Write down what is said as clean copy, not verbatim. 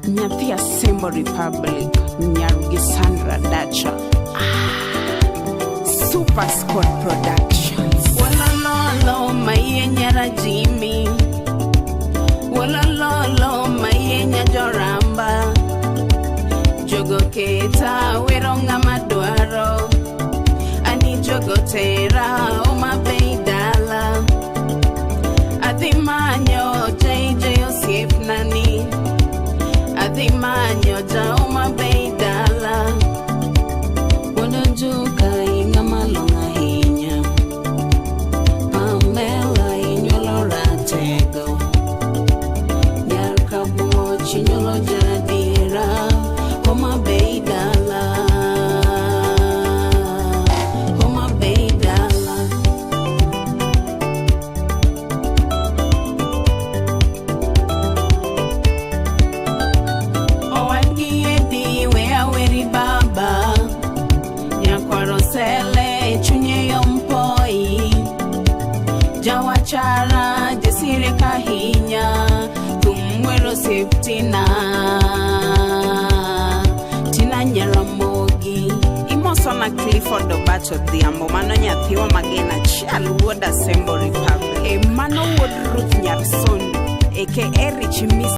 Nyathi Asembo Republic, Nyarugi Sandra Dacha, Super Squad Productions. Walololo maye Nyara Jimmy, Walololo maye Nyajoramba, Jogo Keta Weronga Madwaro, Ani Jogo Tera Oma Beidala, Adimanyo JJ Yosef Nani, Adimanyo Jauma Beidala, Wanajuka Inga Malonga Hinya, Pamela Inyolo Ratego, Nyarkabo Chinyolo Jadira, Oma Beidala, Oma Beidala. Baba Nyakwarosele chunye yompoi Jawachara jesire kahinya Tumwero seftina Tina Nyaramogi Imosona Clifford Obacho Diambo Mano Nyathiwa Magena Chialu Wood Asembo Republic Emano Wood Ruth Nyarson Eke Erich Miss